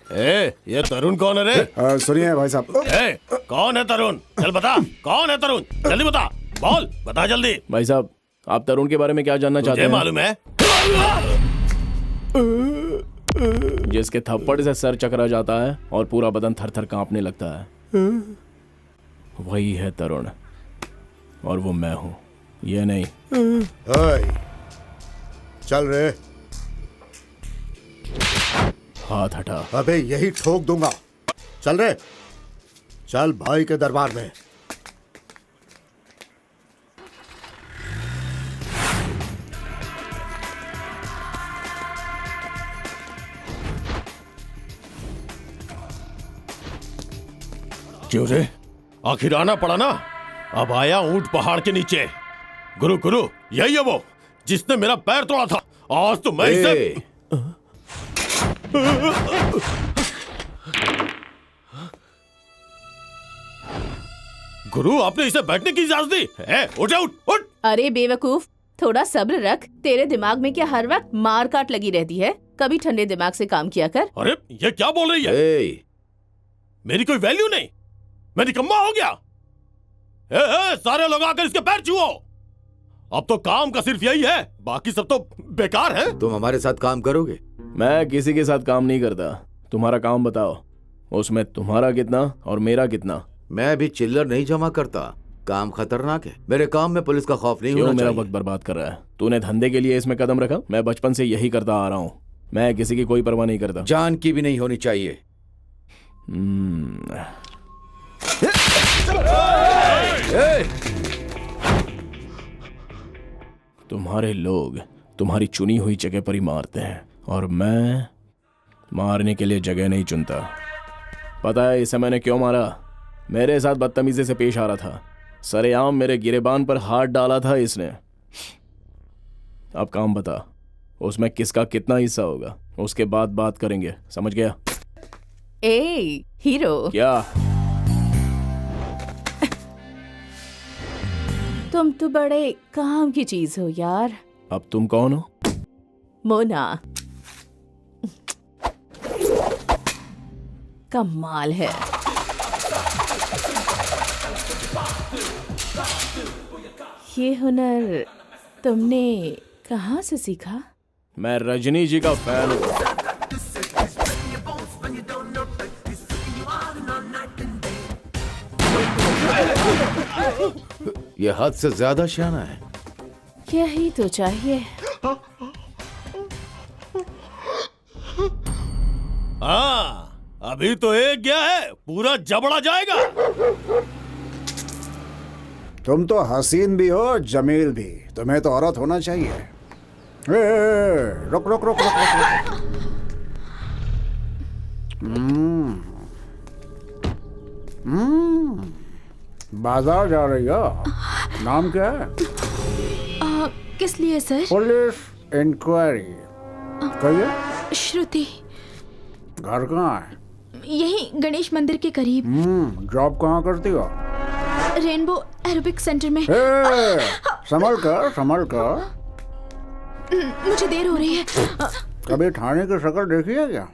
ये तरुण कौन है रे? सुनिए भाई साहब। कौन है तरुण? चल बता, कौन है तरुण? जल्दी बता, बोल, बता जल्दी। भाई साहब, आप तरुण के बारे में क्या जानना चाहते हैं? मालूम है जिसके थप्पड़ से सर चकरा जाता है और पूरा बदन थर थर कांपने लगता है, वही है तरुण। और वो मैं हूं, ये नहीं। चल रे। हाथ हटा। अबे यही ठोक दूंगा। चल रे, चल भाई के दरबार में। क्यों रे? आखिर आना पड़ा ना। अब आया ऊंट पहाड़ के नीचे। गुरु गुरु, यही है वो जिसने मेरा पैर तोड़ा था। आज तो मैं इसे... गुरु, आपने इसे बैठने की इजाजत दी है? उठ जा, उठ। अरे बेवकूफ, थोड़ा सब्र रख। तेरे दिमाग में क्या हर वक्त मार काट लगी रहती है? कभी ठंडे दिमाग से काम किया कर। अरे ये क्या बोल रही है? मेरी कोई वैल्यू नहीं? मैं निकम्मा हो गया? सारे लोग आकर इसके पैर छुओ। अब तो काम का सिर्फ यही है, बाकी सब तो बेकार है। तुम हमारे साथ काम करोगे? मैं किसी के साथ काम नहीं करता। तुम्हारा काम बताओ, उसमें तुम्हारा कितना और मेरा कितना? मैं भी चिल्लर नहीं जमा करता। काम खतरनाक है। मेरे काम में पुलिस का खौफ नहीं होना चाहिए। मेरा वक्त बर्बाद कर रहा है? तूने धंधे के लिए इसमें कदम रखा? मैं बचपन से यही करता आ रहा हूँ। मैं किसी की कोई परवाह नहीं करता। जान की भी नहीं होनी चाहिए। तुम्हारे लोग तुम्हारी चुनी हुई जगह पर ही मारते हैं, और मैं मारने के लिए जगह नहीं चुनता। पता है इसे मैंने क्यों मारा? मेरे साथ बदतमीजी से पेश आ रहा था। सरेआम मेरे गिरेबान पर हाथ डाला था इसने। अब काम बता, उसमें किसका कितना हिस्सा होगा? उसके बाद बात करेंगे, समझ गया? ए हीरो, क्या? तुम तो बड़े काम की चीज हो यार। अब तुम कौन हो? मोना। कमाल है। ये हुनर तुमने कहाँ से सीखा? मैं रजनी जी का फैन हूँ। ये हद से ज्यादा शाना है। यही तो चाहिए। हाँ, अभी तो एक गया है, पूरा जबड़ा जाएगा। तुम तो हसीन भी हो, जमील भी। तुम्हें तो औरत होना चाहिए। रुक रुक रुक रुक रुक। बाजार जा रही हो? नाम क्या है? किस लिए सर? Police inquiry. कहिए। श्रुति। घर कहाँ है? यही गणेश मंदिर के करीब। जॉब कहाँ करती हो? रेनबो एरोबिक सेंटर में। संभल कर, संभल कर। मुझे देर हो रही है। कभी थाने की शक्ल देखी है क्या?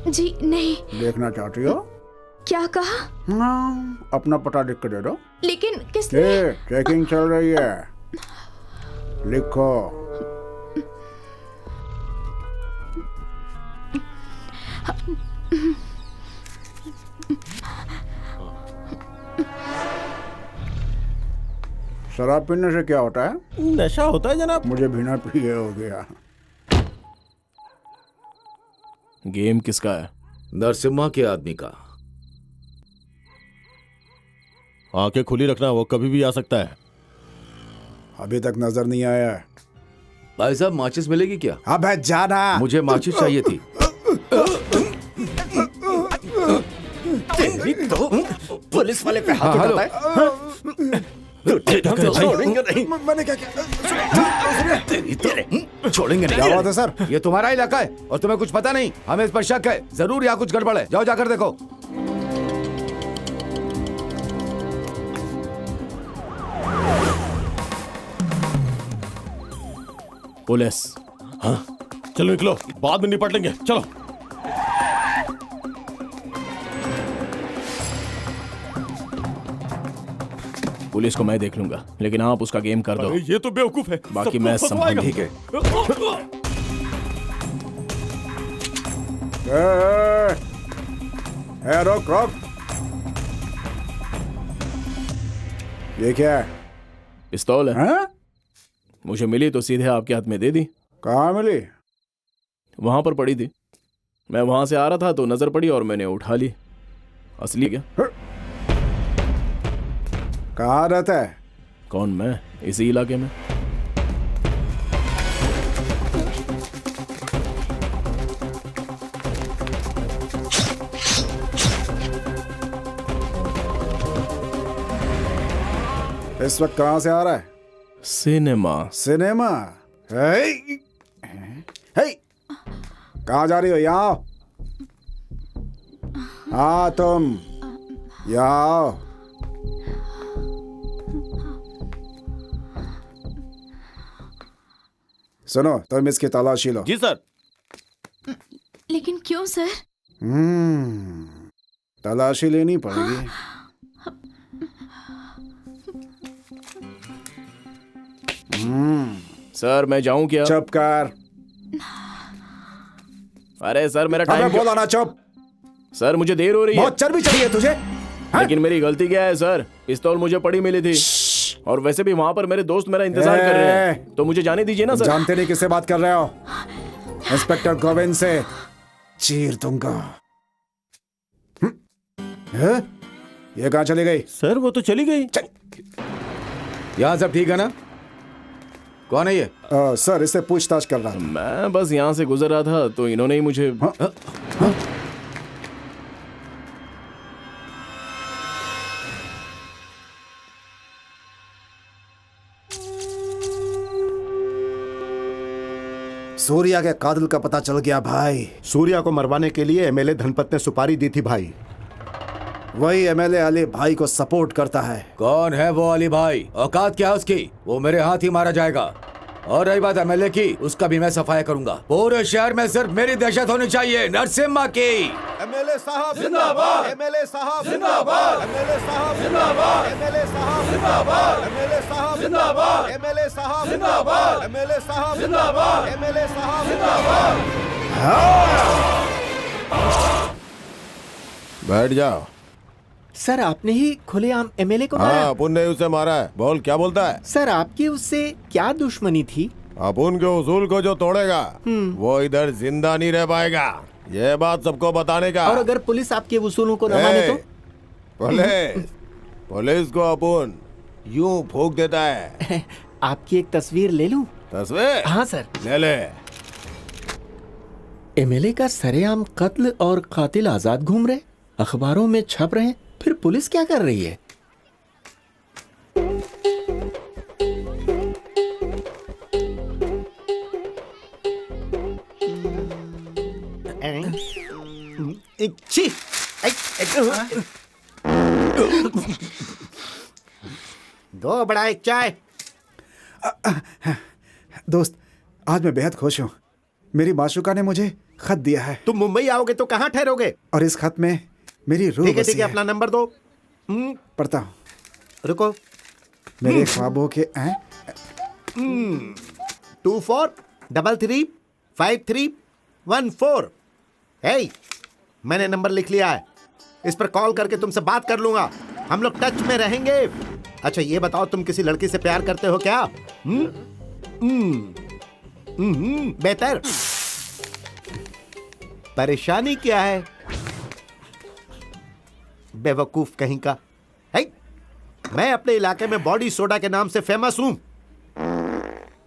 जी नहीं। देखना चाहती हो? क्या कहा? अपना पता लिख के दे दो। लेकिन किस लिए? चेकिंग चल रही है, लिखो। शराब पीने से क्या होता है? नशा होता है जनाब। मुझे बिना पिए हो गया। गेम किसका है? नरसिम्हा के आदमी का। आंखें खुली रखना, वो कभी भी आ सकता है। अभी तक नजर नहीं आया है। भाई साहब, माचिस मिलेगी क्या? अबे जाना। मुझे माचिस चाहिए थी। तो पुलिस वाले पे हाथ उठाता है। छोड़ेंगे नहीं। मैंने क्या किया? छोड़ेंगे नहीं। क्या बात है सर? ये तुम्हारा इलाका है और तुम्हें कुछ पता नहीं। हमें इस पर शक है, जरूर यहाँ कुछ गड़बड़ है। जाओ जाकर देखो। पुलिस। हाँ, चलो निकलो, बाद में निपट लेंगे। चलो। पुलिस को मैं देख लूंगा, लेकिन आप उसका गेम कर दो। अरे ये तो बेवकूफ है, बाकी सबको मैं फंसवाएगा। ठीक है। रोक रोक। ये क्या है? पिस्तौल है, हाँ? मुझे मिली तो सीधे आपके हाथ में दे दी। कहाँ मिली? वहां पर पड़ी थी, मैं वहां से आ रहा था तो नजर पड़ी और मैंने उठा ली। असली क्या? कहाँ रहता है? कौन? मैं इसी इलाके में। इस वक्त कहाँ से आ रहा है? सिनेमा। सिनेमा? हे! हे! कहाँ जा रही हो? यहाँ आओ। हाँ तुम यहाँ आओ। सुनो, तुम इसकी तलाशी लो। जी सर। लेकिन क्यों सर? तलाशी लेनी पड़ेगी। सर मैं जाऊं क्या? चुप कर। अरे सर मेरा अबे टाइम। बोला ना चुप। सर मुझे देर हो रही है। बहुत चर्बी चढ़ी है तुझे। लेकिन मेरी गलती क्या है सर? पिस्तौल मुझे पड़ी मिली थी, और वैसे भी वहां पर मेरे दोस्त मेरा इंतजार कर रहे हैं, तो मुझे जाने दीजिए ना सर। जानते नहीं किससे बात कर रहे हो? इंस्पेक्टर गोविंद से चीर दूंगा। हैं? ये कहाँ चली गई? सर वो तो चली गई। यहाँ सब ठीक है ना? कौन है ये? सर इससे पूछताछ कर रहा था। मैं बस यहाँ से गुजर रहा था तो इन्होंने ही मुझे। सूर्या के कातिल का पता चल गया भाई। सूर्या को मरवाने के लिए एमएलए धनपत ने सुपारी दी थी भाई। वही एमएलए अली भाई को सपोर्ट करता है। कौन है वो अली भाई? औकात क्या है उसकी? वो मेरे हाथ ही मारा जाएगा। और रही बात एमएलए की, उसका भी मैं सफाया करूंगा। पूरे शहर में सिर्फ मेरी दहशत होनी चाहिए, नरसिम्हा की। एमएलए साहब जिंदाबाद, एमएलए साहब जिंदाबाद, एमएलए साहब जिंदाबाद, एमएलए साहब जिंदाबाद, एमएलए साहब जिंदाबाद, एमएलए साहब जिंदाबाद, एमएलए साहब जिंदाबाद, एमएलए साहब जिंदाबाद। बैठ जाओ। सर आपने ही खुलेआम एमएलए को मारा? हाँ, अपुन ने उसे मारा है। बोल क्या बोलता है? सर आपकी उससे क्या दुश्मनी थी? अपुन के उसूल को जो तोड़ेगा वो इधर जिंदा नहीं रह पाएगा। ये बात सबको बताने का। और अगर पुलिस आपके उसूलों को न माने तो? पुलिस को अपुन यूं फूंक देता है। आपकी एक तस्वीर ले लूं? तस्वीर? हाँ सर। ले ले। एमएलए का सरेआम कत्ल और कातिल आजाद घूम रहे, अखबारों में छप रहे हैं, फिर पुलिस क्या कर रही है? दो बड़ा एक चाय। दोस्त, आज मैं बेहद खुश हूँ। मेरी माशुका ने मुझे खत दिया है। तुम मुंबई आओगे तो कहाँ ठहरोगे? और इस खत में मेरी रूह ठीक है बसी ठीक है, अपना नंबर दो। पढ़ता हूँ। रुको। मेरे ख्वाबों के 24335314। हे, मैंने नंबर लिख लिया है। इस पर कॉल करके तुमसे बात कर लूंगा। हम लोग टच में रहेंगे। अच्छा ये बताओ, तुम किसी लड़की से प्यार करते हो क्या? बेहतर। परेशानी क्या है? बेवकूफ कहीं का। है? मैं अपने इलाके में बॉडी सोडा के नाम से फेमस हूं।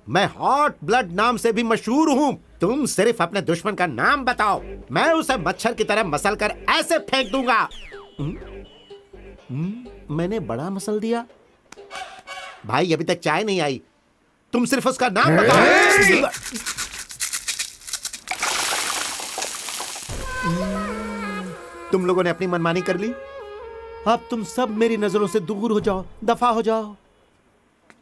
मैं हॉट ब्लड नाम से भी मशहूर हूं। तुम सिर्फ अपने दुश्मन का नाम बताओ, मैं उसे मच्छर की तरह मसल कर ऐसे फेंक दूंगा। मैंने बड़ा मसल दिया। भाई अभी तक चाय नहीं आई, तुम सिर्फ उसका नाम बताओ। तुम लोगों ने अपनी मनमानी कर ली। अब तुम सब मेरी नजरों से दूर हो जाओ, दफा हो जाओ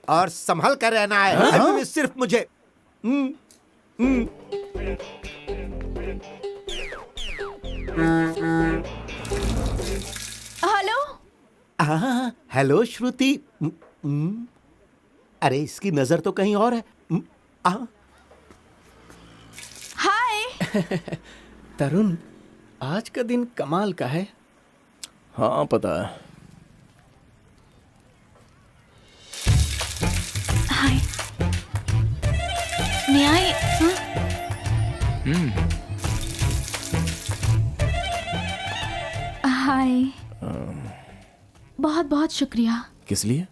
और संभल कर रहना है। अभी सिर्फ मुझे हेलो। हेलो श्रुति। अरे इसकी नजर तो कहीं और है। हाय। तरुण, आज का दिन कमाल का है। हाँ पता है। हाय। मैं आई। हाय। बहुत बहुत शुक्रिया। किस लिए?